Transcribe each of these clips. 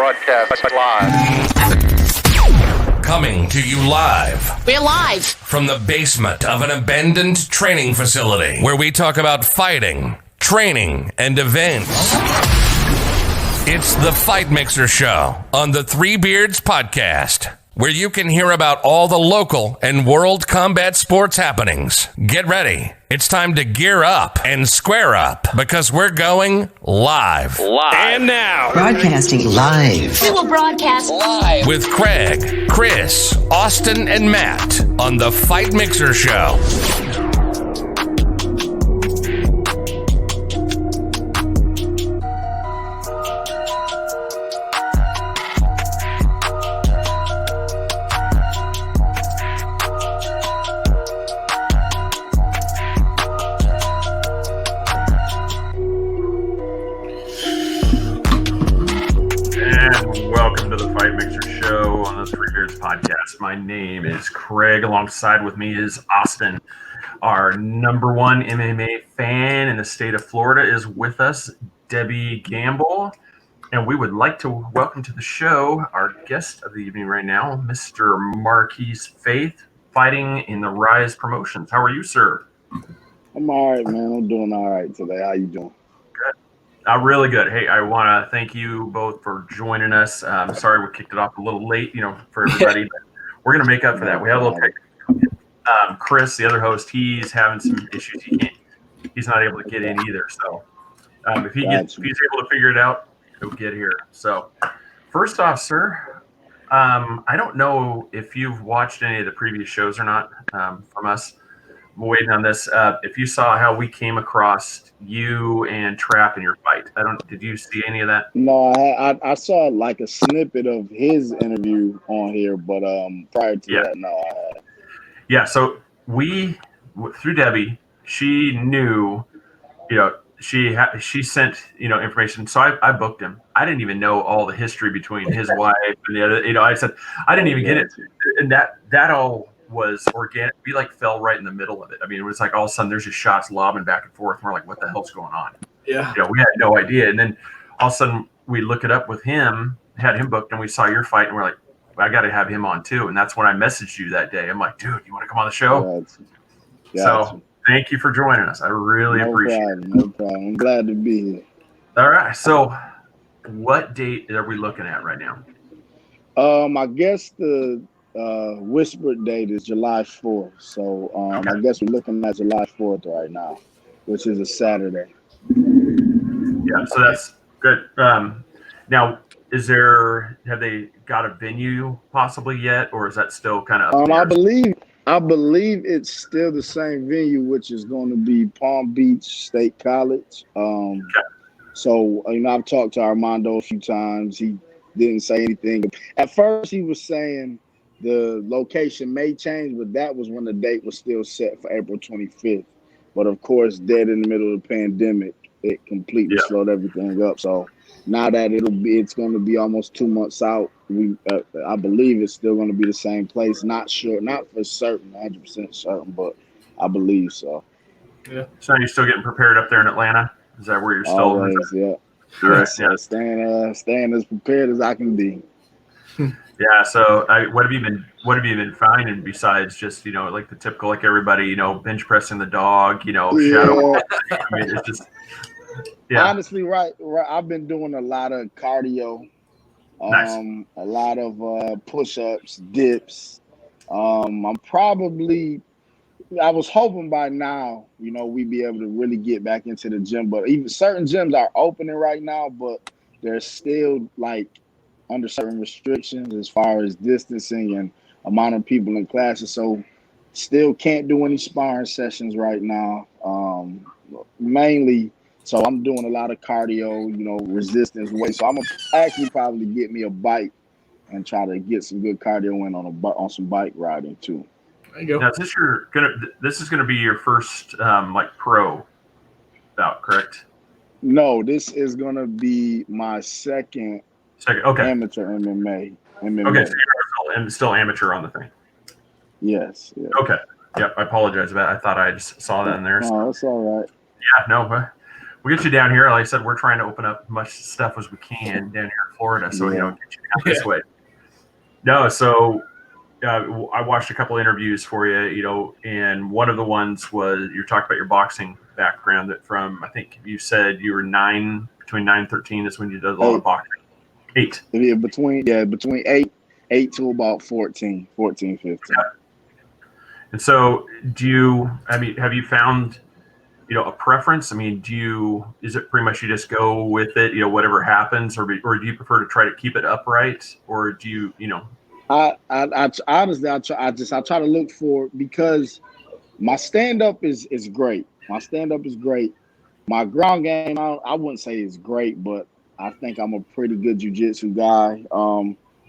Broadcast live. Coming to you live. We're live From the basement of an abandoned training facility where we talk about fighting, training, and events. It's the Fight Mixer Show on the Three Beards Podcast, where you can hear about all the local and world combat sports happenings. Get ready. It's time to gear up and square up because we're going live. And now, Broadcasting live. We will broadcast live with Craig, Chris, Austin, and Matt on the Fight Mixer Show. Podcast. My name is Craig. Alongside with me is Austin. Our number one MMA fan in the state of Florida is with us, Debbie Gamble. And we would like to welcome to the show our guest of the evening right now, Mr. Marquis Faith, fighting in the Rise Promotions. How are you, sir? I'm all right, man. I'm doing all right today. How you doing? Really good. Hey, I want to thank you both for joining us. Sorry we kicked it off a little late, for everybody, but we're going to make up for that. We had a little technical. Chris, the other host, he's having some issues. He's not able to get in either. So if he's able to figure it out, he'll get here. So first off, sir, I don't know if you've watched any of the previous shows or not from us. I'm waiting on this. If you saw how we came across you and Trap in your fight, did you see any of that? No, I saw like a snippet of his interview on here, but prior to that, no, I hadn't. Yeah, so we through Debbie, she knew, she sent information. So I booked him. I didn't even know all the history between his wife and the other. I said I didn't even get it, and that all was organic. We fell right in the middle of it. I mean, it was like all of a sudden there's just shots lobbing back and forth. And we're like, what the hell's going on? Yeah. We had no idea. And then all of a sudden we look it up with him, had him booked, and we saw your fight, and we're like, I got to have him on too. And that's when I messaged you that day. I'm like, dude, you want to come on the show? So thank you for joining us. I really appreciate it. No problem. I'm glad to be here. All right. So what date are we looking at right now? I guess the whispered date is July 4th. So I guess we're looking at July 4th right now, which is a Saturday. Yeah, so that's good. Now, have they got a venue possibly yet, or is that still kind of up there? I believe it's still the same venue, which is going to be Palm Beach State College. So I've talked to Armando a few times. He didn't say anything. At first, he was saying the location may change, but that was when the date was still set for April 25th. But of course, dead in the middle of the pandemic, it completely slowed everything up. So now that it's going to be almost 2 months out, I believe it's still going to be the same place. Not sure, not for certain, 100% certain, but I believe so. Yeah. So you're still getting prepared up there in Atlanta? Is that where you're still? Always, yeah. Staying as prepared as I can be. Yeah. So what have you been finding besides just like the typical, like everybody bench pressing the dog, shadow? I mean, it's just honestly right. I've been doing a lot of cardio, nice. A lot of push-ups, dips. I was hoping by now, we'd be able to really get back into the gym, but even certain gyms are opening right now, but they're still under certain restrictions as far as distancing and amount of people in classes. So still can't do any sparring sessions right now. Mainly, so I'm doing a lot of cardio, resistance weight. So I'm gonna actually probably get me a bike and try to get some good cardio in on some bike riding too. There you go. Now, this is gonna be your first pro bout, correct? No, this is gonna be my second amateur MMA. Okay, so you're still amateur on the thing. Yes. Okay. Yep. I apologize about that. I thought I just saw that in there. No, that's all right. Yeah. No. we'll get you down here. Like I said, we're trying to open up as much stuff as we can down here in Florida. So, Yeah. get you down this way. No, so I watched a couple interviews for you, and one of the ones was you're talking about your boxing background. That from, I think you said you were between 9 and 13 is when you did a lot of boxing. 8. Yeah, between 8 to about 14, 15. Yeah. And so have you found, a preference? I mean, is it pretty much you just go with it, whatever happens, or do you prefer to try to keep it upright, or do you, I honestly, I try to look for, because my stand up is great. My stand up is great. My ground game, I wouldn't say is great, but I think I'm a pretty good jiu-jitsu guy.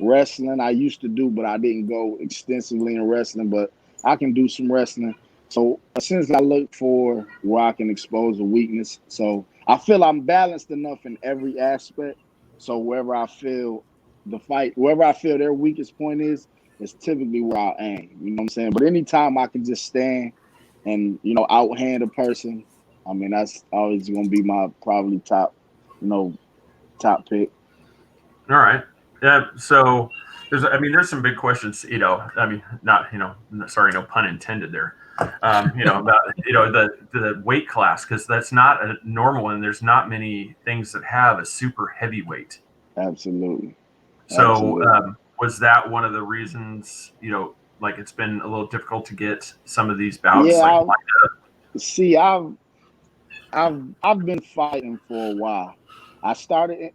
Wrestling I used to do, but I didn't go extensively in wrestling, but I can do some wrestling. So since I look for where I can expose a weakness, so I feel I'm balanced enough in every aspect. So wherever I feel their weakest point is typically where I aim. You know what I'm saying? But anytime I can just stand and, outhand a person, I mean, that's always going to be my probably top pick. All right. Yeah. So there's some big questions, not, sorry, no pun intended there. About, the weight class, because that's not a normal one. There's not many things that have a super heavyweight. Absolutely. So, was that one of the reasons, like it's been a little difficult to get some of these bouts? Yeah. I've been fighting for a while. I started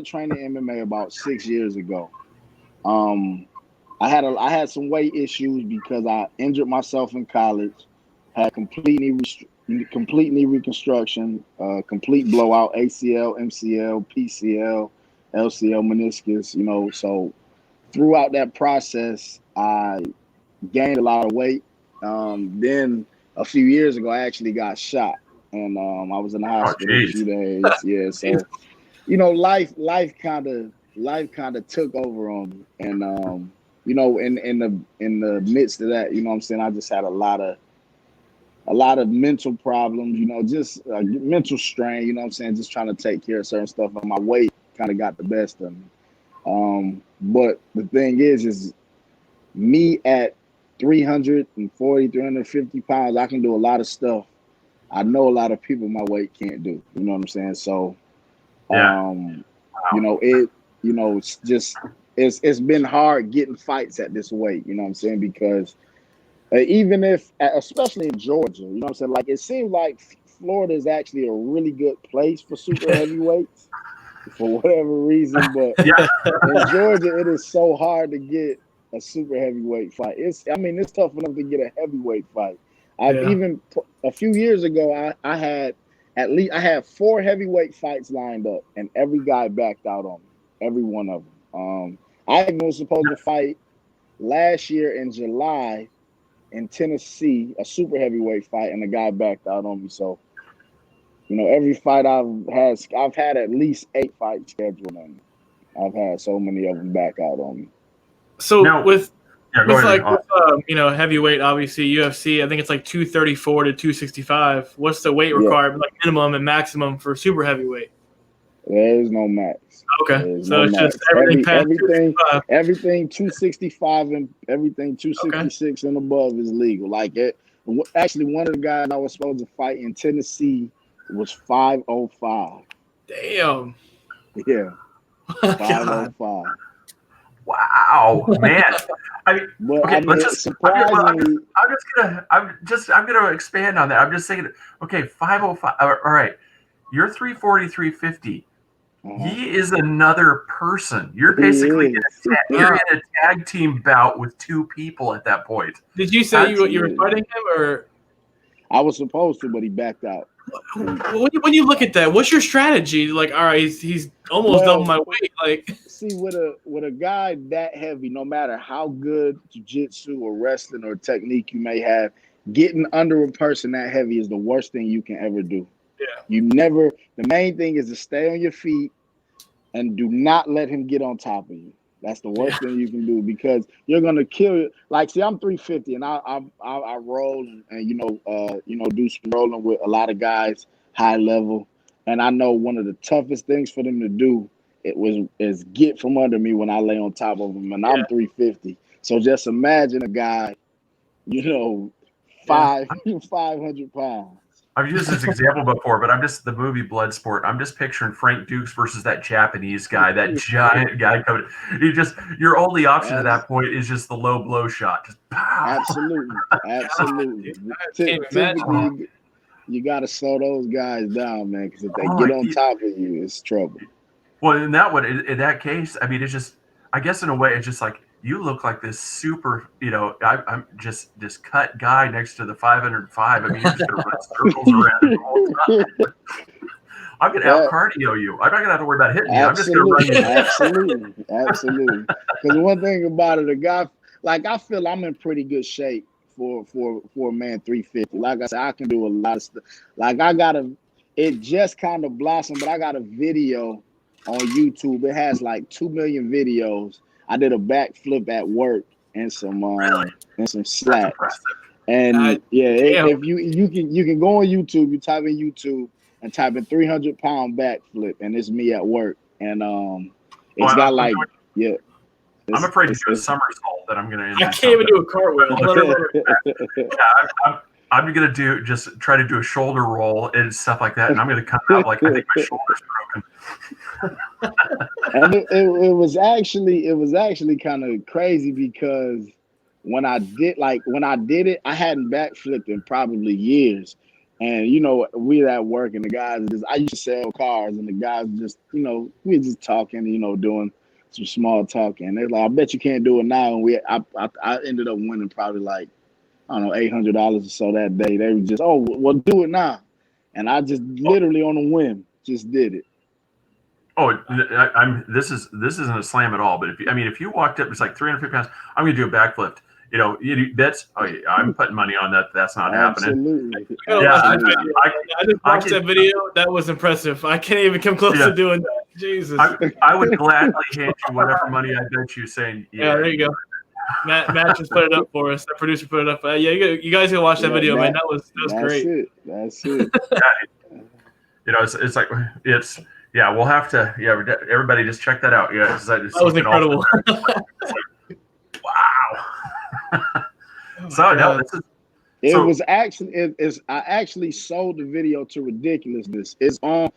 training MMA about 6 years ago. I had some weight issues because I injured myself in college, had complete knee reconstruction, complete blowout, ACL, MCL, PCL, LCL, meniscus. So throughout that process, I gained a lot of weight. Then a few years ago, I actually got shot, and I was in the hospital a few days. Yeah, so life kind of took over on me, and in the midst of that, what I'm saying, I just had a lot of mental problems, just mental strain, what I'm saying, just trying to take care of certain stuff, and my weight kind of got the best of me. But the thing is me at 340, 350 pounds, I can do a lot of stuff I know a lot of people my weight can't do. You know what I'm saying? So, it's been hard getting fights at this weight. You know what I'm saying? Because even if, especially in Georgia, you know what I'm saying? Like, it seems like Florida is actually a really good place for super heavyweights for whatever reason. But in Georgia, it is so hard to get a super heavyweight fight. It's tough enough to get a heavyweight fight. Even a few years ago, I had 4 heavyweight fights lined up, and every guy backed out on me. Every one of them. I was supposed to fight last year in July in Tennessee, a super heavyweight fight, and the guy backed out on me. So, every fight I've had at least 8 fights scheduled, and I've had so many of them back out on me. So heavyweight, obviously UFC, I think it's like 234 to 265. What's the weight requirement, like minimum and maximum for super heavyweight? There is no max. Okay, so it's just everything 265 and everything 266 and above is legal. Like it. Actually, one of the guys I was supposed to fight in Tennessee was 505. Damn. Yeah. 505. Wow, man. Surprisingly, I'm gonna expand on that. I'm just saying, okay, 505. All right, you're 340, 350. He is another person. You're basically in a tag team bout with 2 people at that point. Did you say you were fighting him, or? I was supposed to, but he backed out. When you look at that, what's your strategy? Like, all right, he's almost double my weight. Like, see, with a guy that heavy, no matter how good jiu-jitsu or wrestling or technique you may have, getting under a person that heavy is the worst thing you can ever do. Yeah. The main thing is to stay on your feet and do not let him get on top of you. That's the worst thing you can do, because you're gonna kill it. Like, see, I'm 350 and I roll and do some rolling with a lot of guys high level. And I know one of the toughest things for them to do is get from under me when I lay on top of them, and I'm 350. So just imagine a guy, you know, 500 pounds. I've used this example before, but I'm just the movie Bloodsport. I'm just picturing Frank Dukes versus that Japanese guy, that giant guy coming. Your only option at that point is just the low blow shot. Just pow. Absolutely. Can't imagine. Typically, you got to slow those guys down, man, because if they get on top of you, it's trouble. Well, in that case, I mean, it's just, I guess in a way, it's just like, you look like this super, I'm just this cut guy next to the 505. I mean, you're just going to run circles around it the whole time. I'm going to out cardio you. I'm not going to have to worry about hitting you. I'm just going to run you. Absolutely. Because one thing about it, a guy, like, I feel I'm in pretty good shape for a man 350. Like I said, I can do a lot of stuff. Like, it just kind of blossomed, but I got a video on YouTube. It has like 2 million videos. I did a backflip at work and some slats. And if you can go on YouTube, you type in YouTube and type in 300-pound backflip, and it's me at work. And I'm afraid to do a somersault that I'm going to. I can't even do a cartwheel. I'm going to try to do a shoulder roll and stuff like that, and I'm going to come out like I think my shoulder's broken. And it was actually kind of crazy because when I did it, I hadn't backflipped in probably years. And we were at work, and the guys I used to sell cars, and the guys just we were just talking, doing some small talking. They're like, I bet you can't do it now. And I ended up winning probably like, I don't know, $800 or so that day. They were just, oh, well, do it now. And I just literally on a whim just did it. Oh, this isn't a slam at all. But if you walked up, it's like 350 pounds. I'm going to do a backflip. I'm putting money on that. That's not happening. Yeah, I just watched that video. That was impressive. I can't even come close to doing that. Jesus. I would gladly hand you whatever money I bet you, saying, yeah, there you go. Matt just put it up for us. The producer put it up. You guys can watch that video, man. That was great. That's it. It's like we'll have to. Yeah, everybody just check that out. Yeah, that was incredible. Wow. I actually sold the video to Ridiculousness. It's on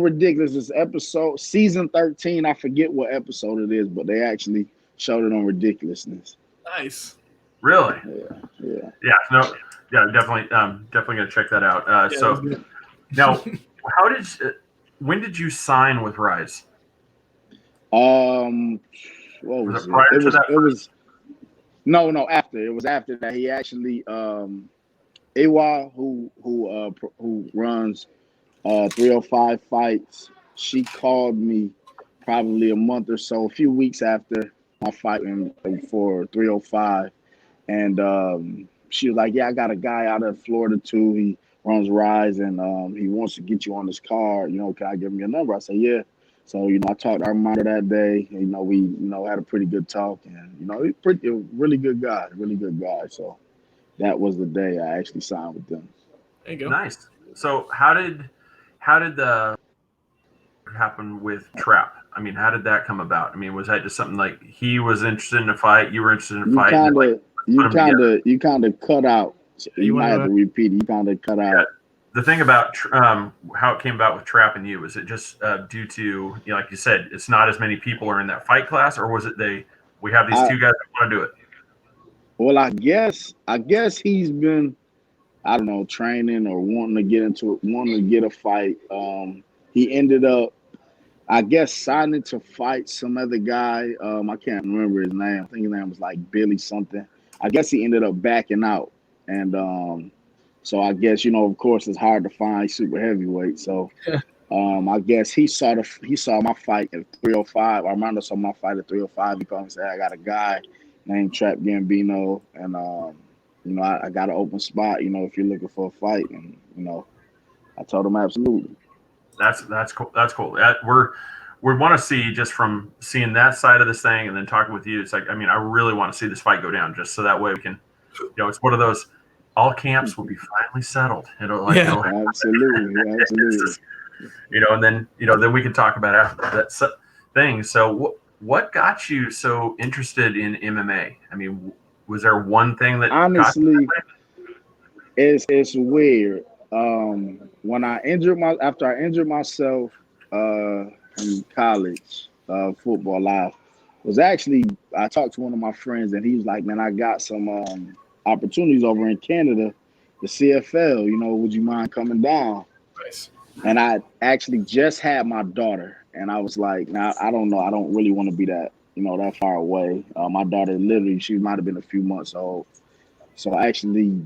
Ridiculousness episode season 13. I forget what episode it is, but they actually showed it on Ridiculousness. Nice. Really? Yeah. Definitely gonna check that out. So now, when did you sign with Rise? What was it? Prior to that? It was no after. It was after that. He actually Awa, who runs 305 fights, she called me probably a few weeks after my fight for 305, and she was like, "Yeah, I got a guy out of Florida too. He runs Rise, and he wants to get you on his card. Can I give him your number?" I said, "Yeah." So I talked to Armando that day. We had a pretty good talk, and he's a really good guy. So that was the day I actually signed with them. There you go. Nice. So how did the happen with Trap? I mean, how did that come about? I mean, was that just something like he was interested in a fight, you were interested in a fight? You kind of cut out. You might have to repeat it. You kind of cut out. The thing about how it came about with Trap and you, was it just due to, like you said, it's not as many people are in that fight class, or was it we have these two guys that want to do it? Well, I guess he's been, I don't know, training or wanting to get a fight. He ended up, I guess, signing to fight some other guy. I can't remember his name. I think his name was like Billy something. I guess he ended up backing out, and so I guess, of course, it's hard to find super heavyweight. So I guess he saw my fight at 305. Armando saw my fight at 305. He called me and said, "I got a guy named Trap Gambino, and I got an open spot. If you're looking for a fight." And I told him absolutely. That's cool. That's cool. We want to see, just from seeing that side of this thing and then talking with you. It's like, I really want to see this fight go down, just so that way we can, it's one of those. All camps will be finally settled. Absolutely. And then then we can talk about after that thing. So what got you so interested in MMA? I mean, was there one thing that got you Honestly, it's weird. When after I injured myself in college, football life was actually I talked to one of my friends and he was like, "Man, I got some opportunities over in Canada, the CFL. Would you mind coming down?" Nice. And I actually just had my daughter, and I was like, "Now I don't know. I don't really want to be that far away." My daughter, literally, she might have been a few months old, so I actually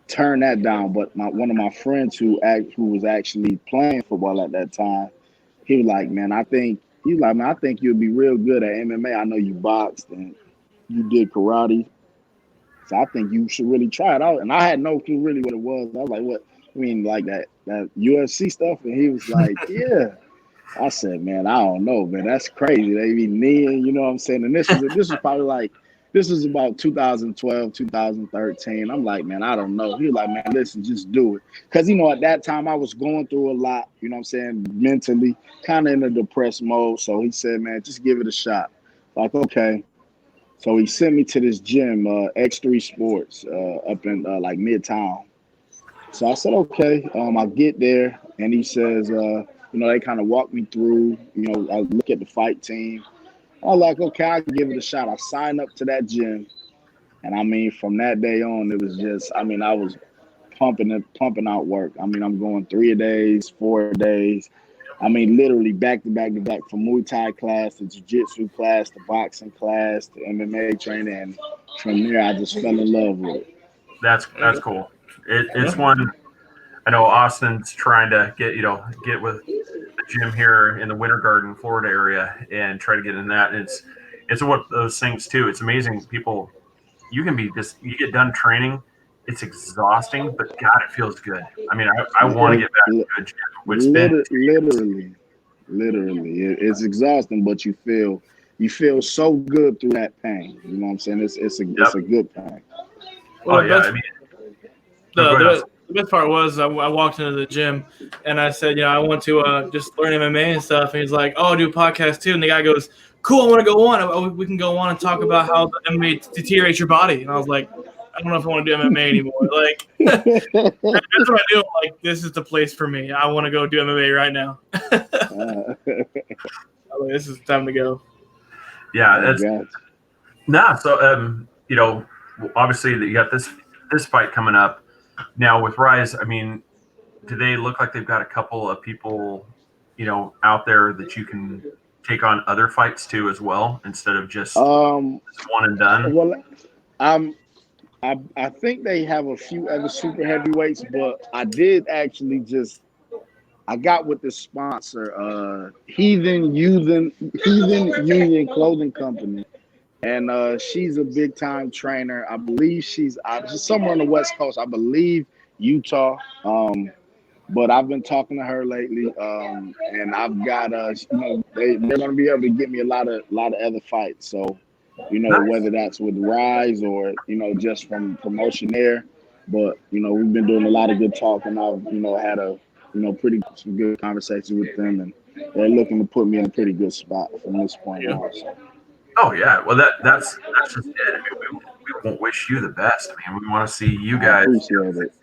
turned that down. But one of my friends who was actually playing football at that time, he was like, "Man, I think." He's like, "Man, I think you'd be real good at MMA. I know you boxed and you did karate. So I think you should really try it out." And I had no clue really what it was. I was like, "What? I mean, like that UFC stuff?" And he was like, "Yeah." I said, "Man, I don't know, man. That's crazy. They be kneeing, you know what I'm saying?" And this was probably like this was about 2012, 2013. I'm like, "Man, I don't know." He was like, "Man, listen, just do it." Because at that time I was going through a lot, you know what I'm saying, mentally, kind of in a depressed mode. So he said, "Man, just give it a shot." Like, okay. So he sent me to this gym, X3 Sports, up in like Midtown. So I said, okay. I get there, and he says, they kind of walk me through. I look at the fight team. I'm like, okay, I can give it a shot. I signed up to that gym, and I mean, from that day on, it was just, I mean, I was pumping out work. I mean, I'm going 3 days, 4 days. I mean, literally back to back to back from Muay Thai class to Jiu-Jitsu class to boxing class to MMA training. And from there, I just fell in love with it. That's cool. It's one. I know Austin's trying to get with the gym here in the Winter Garden, Florida area, and try to get in that. And it's one of those things too. It's amazing. People, you get done training, it's exhausting, but God, it feels good. I mean, I want to get back to a gym. It's been Literally, it's exhausting, but you feel so good through that pain. You know what I'm saying? It's a good pain. Well, I mean, the best part was I walked into the gym and I said, I want to just learn MMA and stuff. And he's like, "Oh, I'll do a podcast too." And the guy goes, "Cool, I want to go on. We can go on and talk about how the MMA deteriorates your body." And I was like, "I don't know if I want to do MMA anymore." Like, that's what I do. I'm like, this is the place for me. I want to go do MMA right now. This is time to go. Yeah, So obviously that you got this fight coming up now with Rise. I mean, do they look like they've got a couple of people, out there that you can take on other fights too as well instead of just one and done? Well, I think they have a few other super heavyweights, but I did actually I got with the sponsor, Heathen Union Clothing Company. And she's a big time trainer. I believe she's somewhere on the West Coast. I believe Utah. But I've been talking to her lately, and I've got they're gonna be able to get me a lot of other fights. So, Nice. whether that's with Rise or just from promotion there. But we've been doing a lot of good talking. I've had some good conversations with them, and they're looking to put me in a pretty good spot from this point on. So. Oh yeah, well that's just it. I mean, we won't wish you the best. I mean, we want to see you guys. I appreciate it.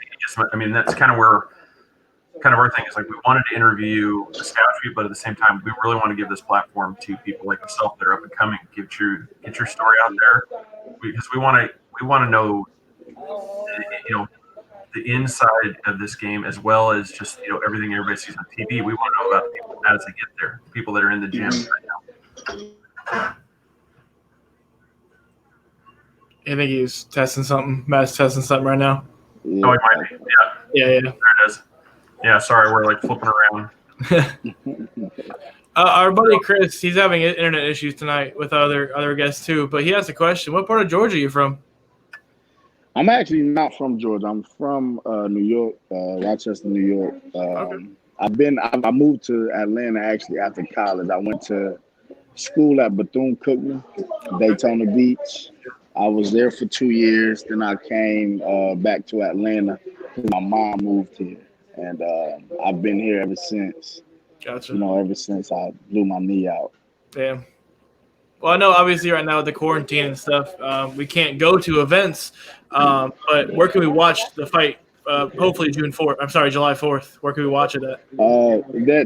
I mean, that's kind of our thing is like we wanted to interview a scout sheet, but at the same time, we really want to give this platform to people like yourself that are up and coming. Get your story out there because we want to know the inside of this game as well as just everything everybody sees on TV. We want to know about the people as they get there, the people that are in the gym right now. I think he's testing something. Matt's testing something right now. Yeah. Oh, it might be. Yeah. There it is. Yeah, sorry, we're like flipping around. Our buddy Chris, he's having internet issues tonight with other guests too. But he has a question. What part of Georgia are you from? I'm actually not from Georgia. I'm from New York, Rochester, New York. Okay. I moved to Atlanta actually after college. I went to school at Bethune-Cookman, Daytona Beach. I was there for 2 years. Then I came back to Atlanta because my mom moved here. and I've been here ever since. Gotcha. Ever since I blew my knee out. Damn. Well, I know obviously right now with the quarantine and stuff, we can't go to events. But where can we watch the fight? Hopefully July 4th. Where can we watch it at?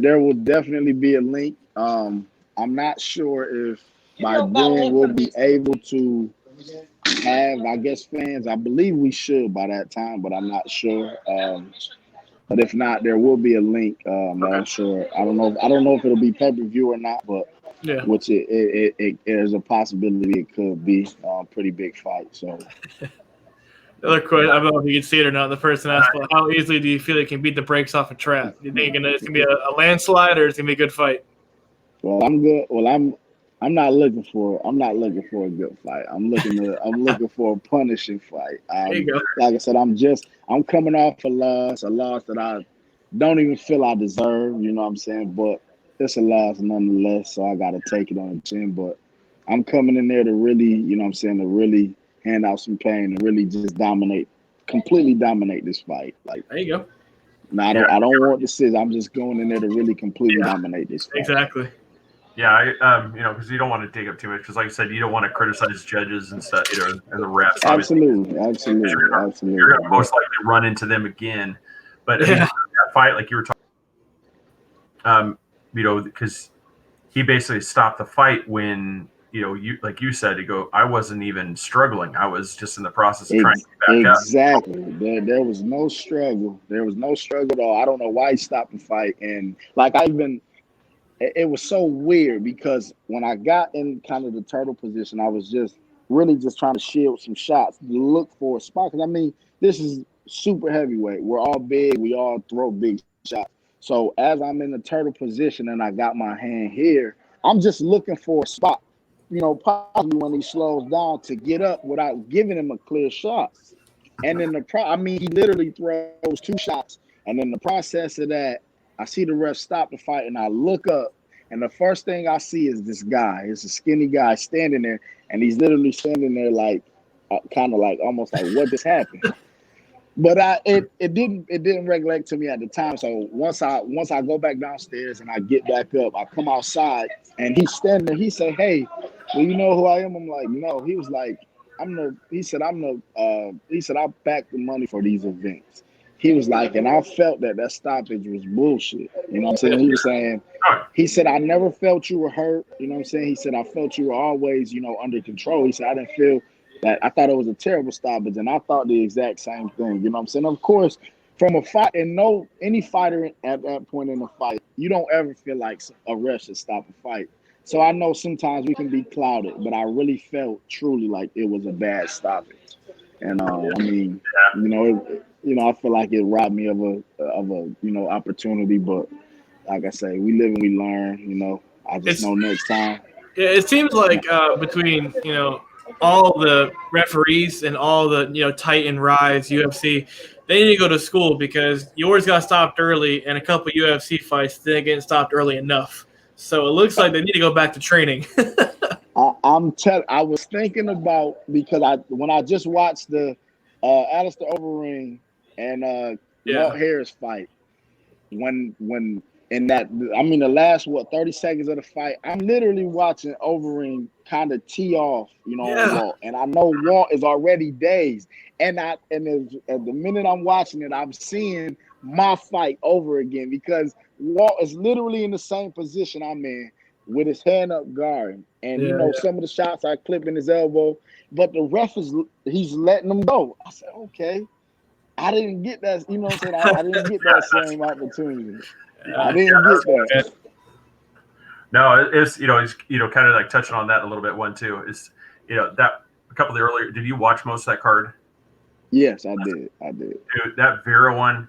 There will definitely be a link. I'm not sure if by then we'll be able to have, I guess, fans. I believe we should by that time, but I'm not sure. But if not, there will be a link that I'm sure. I don't know if it'll be pay-per-view or not, but Yeah. which it there's a possibility it could be a pretty big fight. So. The other question, I don't know if you can see it or not. The person asked, well, how easily do you feel it can beat the brakes off a trap? Do you think it's gonna be a landslide or it's gonna be a good fight? Well, I'm good. Well, I'm not looking for a good fight. I'm looking for a punishing fight. There you go. Like I said, I'm coming off a loss that I don't even feel I deserve. You know what I'm saying? But it's a loss nonetheless, so I got to take it on the chin. But I'm coming in there to really, you know what I'm saying, to really hand out some pain and really just completely dominate this fight. Like, there you go. No, I don't want the scissors. I'm just going in there to really completely dominate this fight. Exactly. Yeah, because you don't want to take up too much. Because, like I said, you don't want to criticize judges and stuff, and the refs. Absolutely. You're going to most likely run into them again. But that fight, like you were talking, because he basically stopped the fight when you said, I wasn't even struggling. I was just in the process of trying to get back up. Exactly. There was no struggle. There was no struggle at all. I don't know why he stopped the fight, and it was so weird because when I got in kind of the turtle position, I was just really just trying to shield some shots to look for a spot. Because, I mean, this is super heavyweight. We're all big. We all throw big shots. So as I'm in the turtle position and I got my hand here, I'm just looking for a spot, possibly when he slows down to get up without giving him a clear shot. And then he literally throws 2 shots. And in the process of that, I see the ref stop the fight, and I look up, and the first thing I see is this guy. It's a skinny guy standing there, and he's literally standing there like, kind of like almost like, what just happened? But it didn't recollect to me at the time. So once I go back downstairs and I get back up, I come outside, and he's standing there. He said, "Hey, well, you know who I am?" I'm like, "No." He was like, he said, "I back the money for these events." He was like, and I felt that stoppage was bullshit. You know what I'm saying? He said, "I never felt you were hurt." You know what I'm saying? He said, "I felt you were always, under control." He said, "I didn't feel that. I thought it was a terrible stoppage." And I thought the exact same thing. You know what I'm saying? Of course, from a fight, and any fighter at that point in the fight, you don't ever feel like a ref should stop a fight. So I know sometimes we can be clouded, but I really felt truly like it was a bad stoppage. And I feel like it robbed me of a opportunity. But like I say, we live and we learn. I just know next time. Yeah, it seems like between all the referees and all the Titan, Rise, UFC, they need to go to school because yours got stopped early, and a couple UFC fights didn't get stopped early enough. So it looks like they need to go back to training. I was thinking about, because when I just watched the Alistair Overeem and Walt Harris fight, when in that, the last 30 seconds of the fight, I'm literally watching Overeem kind of tee off, on Walt, and I know Walt is already dazed, and at the minute I'm watching it, I'm seeing my fight over again because Walt is literally in the same position I'm in, with his hand up guarding. And, some of the shots are clipping his elbow, but the ref he's letting them go. I said, okay. I didn't get that, what I'm saying? I didn't get that same opportunity. I didn't get that. No, it's, he's, kind of like touching on that a little bit. One, too, is, that a couple of the earlier, did you watch most of that card? Yes, I did. Dude, that Vera one,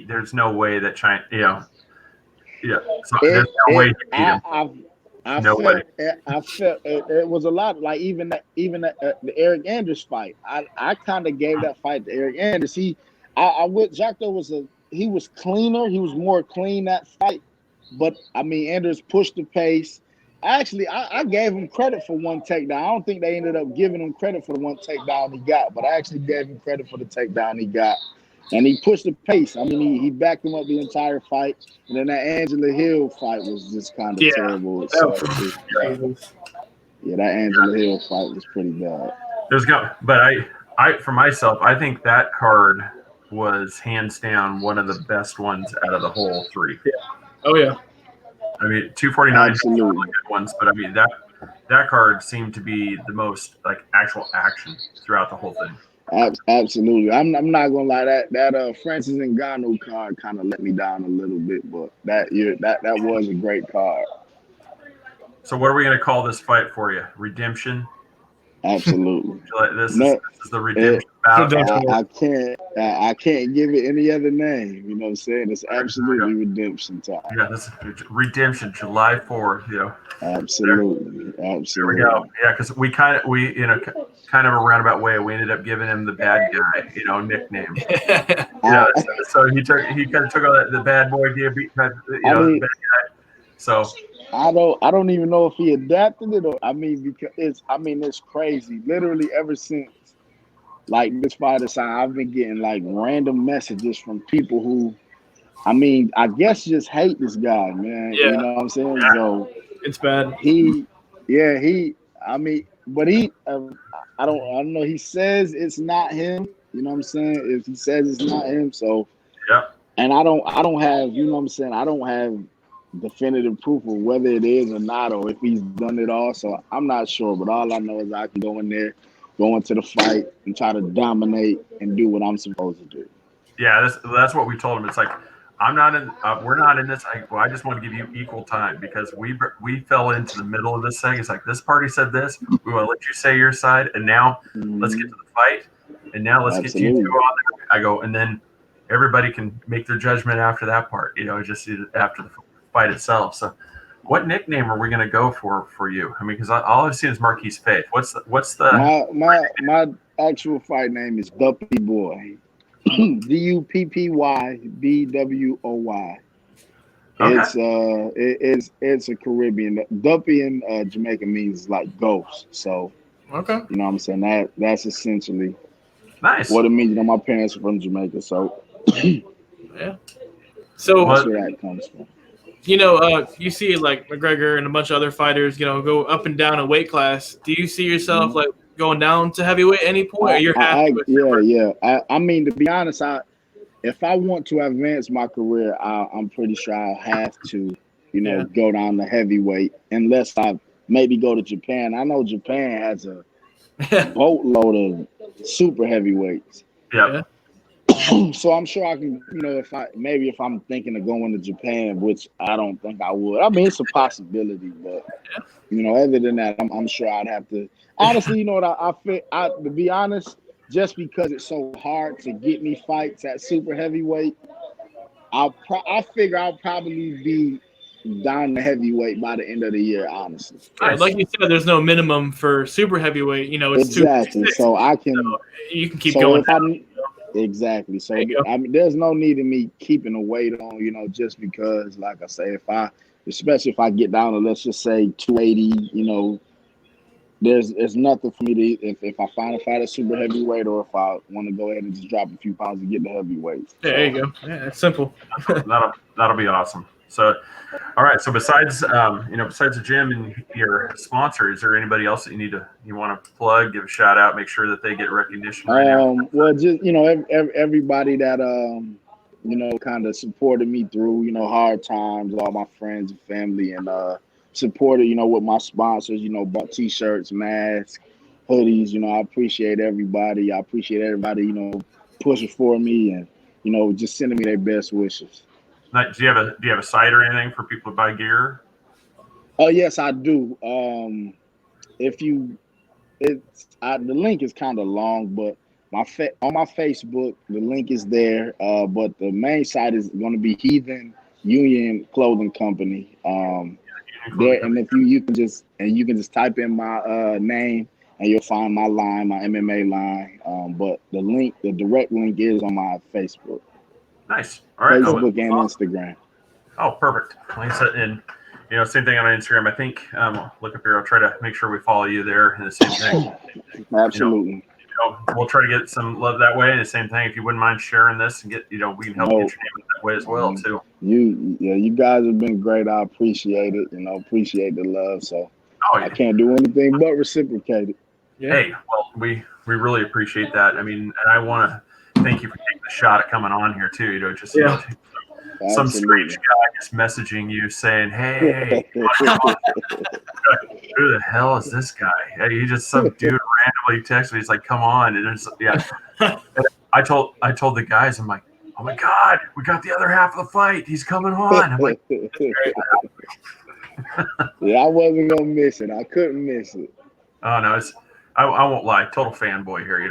there's no way that China, so there's no way he beat him. I felt it was a lot like even the Eric Anders fight. I kind of gave that fight to Eric Anders. Jackdo he was cleaner. He was more clean that fight. But Anders pushed the pace. Actually, I gave him credit for one takedown. I don't think they ended up giving him credit for the one takedown he got, but I actually gave him credit for the takedown he got. And he pushed the pace. I mean, he backed him up the entire fight. And then that Angela Hill fight was just kind of terrible itself. Yeah, that Angela Hill fight was pretty bad. But I for myself, I think that card was hands down one of the best ones out of the whole three. Yeah. Oh yeah. I mean, 249 had some Absolutely. really good ones, but I mean that card seemed to be the most like actual action throughout the whole thing. Absolutely. I'm not gonna lie, that Francis Ngannou card kind of let me down a little bit, but that was a great card. So what are we gonna call this fight for you? Redemption? Absolutely. This is the redemption battle. I can't give it any other name. You know what I'm saying? It's absolutely redemption time. Yeah, this is redemption, July 4th. You know. Absolutely. There we go. Yeah, because we kind of a roundabout way, we ended up giving him the bad guy, nickname. So he kind of took all the bad boy gear, the bad guy. So I don't even know if he adapted it, or because it's crazy. Literally ever since like this fight aside, I've been getting like random messages from people who, I guess just hate this guy, man. Yeah. You know what I'm saying? Yeah. So it's bad. But I don't know. He says it's not him. You know what I'm saying? If he says it's not him, so yeah. And I don't have, you know what I'm saying? I don't have definitive proof of whether it is or not, or if he's done it all. So I'm not sure, but all I know is I can go in there, go into the fight, and try to dominate and do what I'm supposed to do. Yeah, that's what we told him. It's like, we're not in this. I just want to give you equal time because we fell into the middle of this thing. It's like, this party said this. We want to let you say your side, and now let's get to the fight, and now let's get you two on there. I go, and then everybody can make their judgment after that part. Just after the fight itself. So, what nickname are we going to go for you? Because all I've seen is Marquis Faith. What's the my actual fight name is Duppy Boy. DUPPYBWOY. Okay. It's a Caribbean. Duppy in Jamaica means like ghost. So okay, you know what I'm saying? That's essentially nice what it means. My parents are from Jamaica, so yeah. So that's where that comes from. You see like McGregor and a bunch of other fighters, go up and down a weight class. Do you see yourself like going down to heavyweight at any point? Or you're happy with to be honest, if I want to advance my career, I'm pretty sure I'll have to, go down to heavyweight unless I maybe go to Japan. I know Japan has a boatload of super heavyweights. Yeah. So I'm sure I can, if I'm thinking of going to Japan, which I don't think I would. It's a possibility, but other than that, I'm sure I'd have to. Honestly, you know what? To be honest, just because it's so hard to get me fights at super heavyweight, I figure I'll probably be down to heavyweight by the end of the year. Honestly, like you said, there's no minimum for super heavyweight. It's exactly. So I can. So you can keep going. Exactly. So there's no need in me keeping a weight on, just because, like I say, especially if I get down to, let's just say 280, there's nothing for me to, if I find a fight at super heavyweight, or if I want to go ahead and just drop a few pounds and get the heavyweight. There you go. Yeah, it's simple. that'll be awesome. So, all right. So besides the gym and your sponsor, is there anybody else that you want to plug, give a shout out, make sure that they get recognition right now? Well, just everybody that kind of supported me through hard times, all my friends and family, and supported with my sponsors. Bought t-shirts, masks, hoodies. I appreciate everybody. Pushing for me and just sending me their best wishes. Do you have a site or anything for people to buy gear? Oh yes, I do. The link is kind of long, but on my Facebook, the link is there. But the main site is going to be Heathen Union Clothing Company. There, and if you can just type in my name and you'll find my line, my MMA line. But the direct link is on my Facebook. Nice. All right. Facebook and Instagram. Oh, perfect. Like I said, and same thing on Instagram. I think look up here. I'll try to make sure we follow you there. And the same thing. Absolutely. we'll try to get some love that way. And the same thing, if you wouldn't mind sharing this and we can help get your name that way as well too. You guys have been great. I appreciate it. Appreciate the love. So I can't do anything but reciprocate it. Yeah. Hey, well, we really appreciate that. I mean, and I want to thank you for taking the shot at coming on here too. Some strange guy is messaging you saying, "Hey, who the hell is this guy?" Hey, he just some dude randomly texted me. He's like, "Come on!" And and I told the guys, I'm like, "Oh my God, we got the other half of the fight. He's coming on." I'm like, yeah, I wasn't gonna miss it. I couldn't miss it. Oh no, I won't lie, total fanboy here.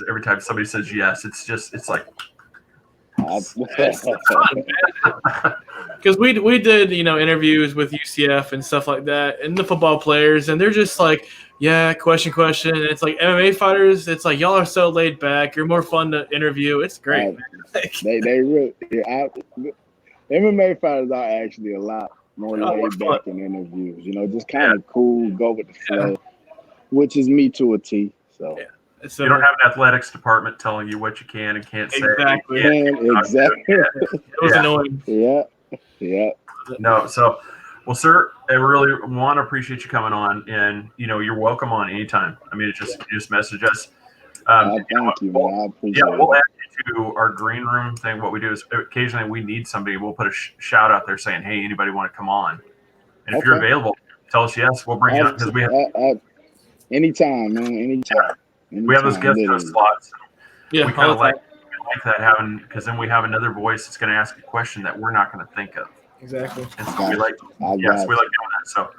Every time somebody says yes, it's like. Because we did interviews with UCF and stuff like that, and the football players, and they're just like, yeah, question, and it's like MMA fighters, it's like y'all are so laid back, you're more fun to interview. It's great. They really MMA fighters are actually a lot more laid back in interviews. Just kind of cool, go with the flow, which is me to a T. So. Yeah. You don't have an athletics department telling you what you can and can't say. Exactly. Exactly. It was annoying. Yeah. No, so, well, sir, I really want to appreciate you coming on, and you're welcome on anytime. I mean, you just message us. Thank you, man. I appreciate it. We'll add you to our green room thing. What we do is occasionally we need somebody. We'll put a shout out there saying, "Hey, anybody want to come on?" And if you're available, tell us yes. We'll bring you up because we have anytime, man. Anytime. We have those guest host slots. Yeah, we kind of like that having, because then we have another voice that's going to ask a question that we're not going to think of. Exactly. And so we like doing that. So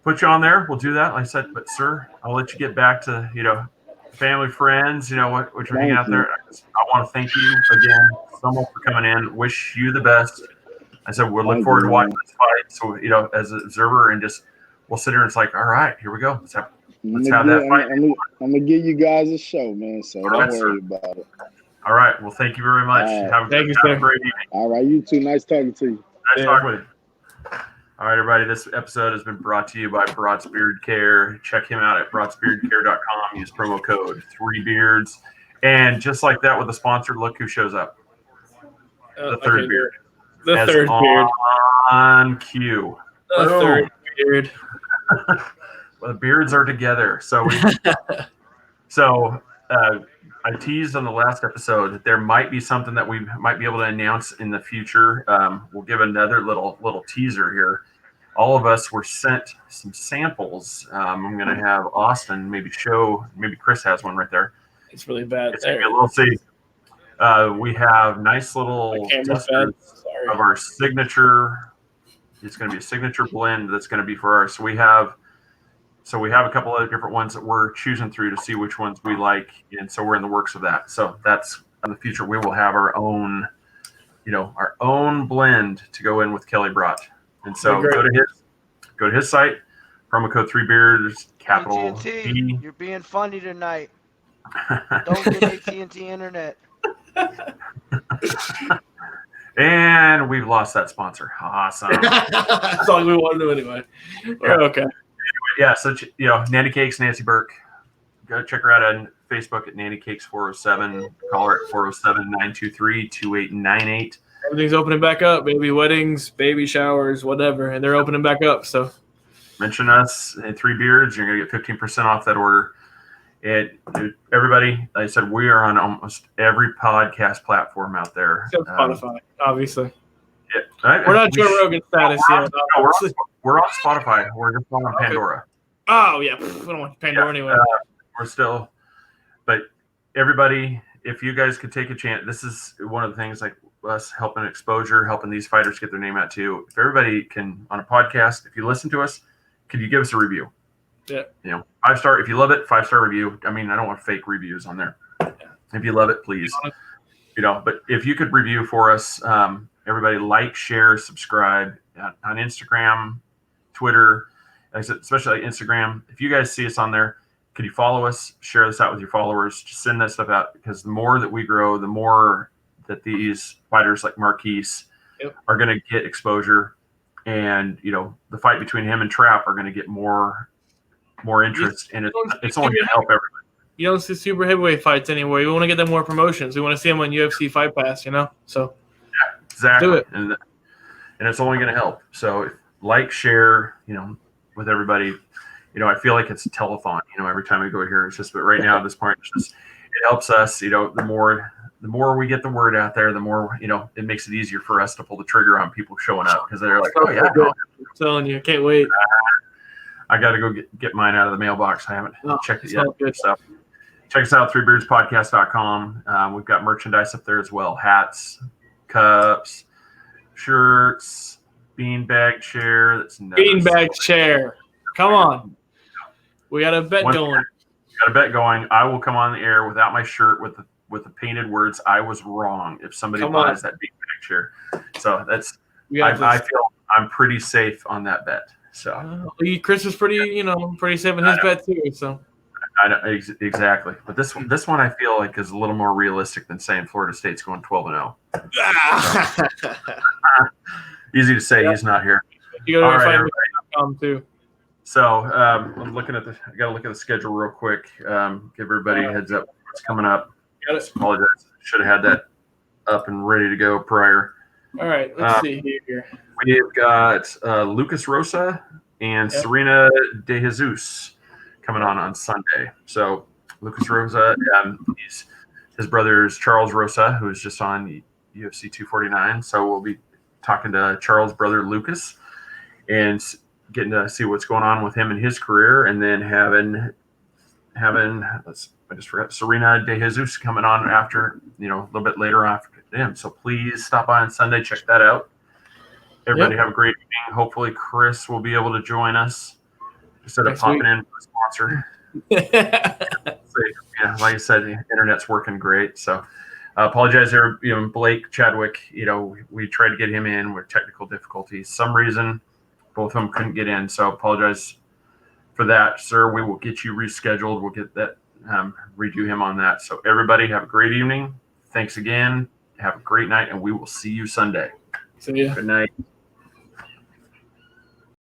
put you on there. We'll do that. Like I said, but sir, I'll let you get back to family, friends. What you're hanging out there. I want to thank you again so much for coming in. Wish you the best. I said we'll look forward to watching this fight. So as an observer, and we'll sit here and it's like, all right, here we go. Let's have that fight. I'm gonna give you guys a show, man. So don't worry about it. All right. Well, thank you very much. Have a great evening. All right, you too. Nice talking to you. Nice talking with you. All right, everybody. This episode has been brought to you by Broad's Beard Care. Check him out at broadsbeardcare.com. Use promo code 3beards. And just like that with the sponsor, look who shows up. The third beard. The third beard. On cue. The third beard. Well, the beards are together. So I teased on the last episode that there might be something that we might be able to announce in the future. We'll give another little teaser here. All of us were sent some samples. I'm going to have Austin maybe Chris has one right there. It's really bad. It's going to be a little see. We have nice little testers of our signature. It's going to be a signature blend that's going to be for ours. So we have a couple of different ones that we're choosing through to see which ones we like, and so we're in the works of that. So that's in the future. We will have our own blend to go in with Kelly brought. And so go to his site, promo code 3beards, capital AT&T, you're being funny tonight. Don't get AT&T internet. And we've lost that sponsor. Awesome. That's all we want to do anyway. Okay. Yeah, so Nanny Cakes, Nancy Burke. Go check her out on Facebook at Nanny Cakes 407. Call her at 407-923-2898. Everything's opening back up. Baby weddings, baby showers, whatever, and they're opening back up. So mention us at 3 Beards. You're gonna get 15% off that order. Everybody, like I said, we are on almost every podcast platform out there. Except Spotify, obviously. Yeah, right? We're not Joe Rogan status yet. We're on Spotify. We're just on Pandora. Oh, yeah. We don't want Pandora anyway. We're still. But everybody, if you guys could take a chance, this is one of the things like us helping exposure, helping these fighters get their name out too. If everybody can, on a podcast, if you listen to us, could you give us a review? Yeah. 5-star. If you love it, 5-star review. I mean, I don't want fake reviews on there. Yeah. If you love it, please. But if you could review for us, everybody like, share, subscribe on Instagram, Twitter, especially Instagram. If you guys see us on there, could you follow us, share this out with your followers, just send that stuff out, because the more that we grow, the more that these fighters like Marquis are going to get exposure, and the fight between him and Trap are going to get more interest, and it's only going to help everybody. You don't see super heavyweight fights anywhere. You want to get them more promotions. We want to see them on UFC Fight Pass, So Exactly. do it. And it's only going to help. So like, share, with everybody. I feel like it's a telethon, every time we go here. It's just, but right now at this point, it helps us, the more we get the word out there, the more, it makes it easier for us to pull the trigger on people showing up, because they're like, oh yeah, I'm telling you, I can't wait. I got to go get mine out of the mailbox. I haven't checked it yet. Good. So check us out, threebeardspodcast.com. We've got merchandise up there as well. Hats, cups, shirts, beanbag chair. That's beanbag chair. Come on. We got a bet going. Got a bet going. I will come on the air without my shirt with the painted words, "I was wrong," if somebody buys that beanbag chair. So that's I feel I'm pretty safe on that bet. So Chris is pretty safe in his bet too. So I know exactly, but this one I feel like is a little more realistic than saying Florida State's going 12-0. Easy to say. He's not here. You got to find too. So I'm looking at I got to look at the schedule real quick. Give everybody a heads up what's coming up. Apologize. Should have had that up and ready to go prior. All right, let's see here. We've got Lucas Rosa and Serena De Jesus coming on Sunday. So Lucas Rosa, his brother is Charles Rosa, who is just on UFC 249. So we'll be talking to Charles' brother Lucas and getting to see what's going on with him and his career, and then having I just forgot Serena De Jesus coming on after, a little bit later after him. So please stop by on Sunday, check that out. Everybody have a great evening. Hopefully Chris will be able to join us instead of popping in for a sponsor. Yeah, like I said, the internet's working great. So apologize there, Blake Chadwick, we tried to get him in with technical difficulties. Some reason both of them couldn't get in. So apologize for that, sir. We will get you rescheduled. We'll get that, redo him on that. So everybody have a great evening. Thanks again. Have a great night, and we will see you Sunday. See ya. Good night.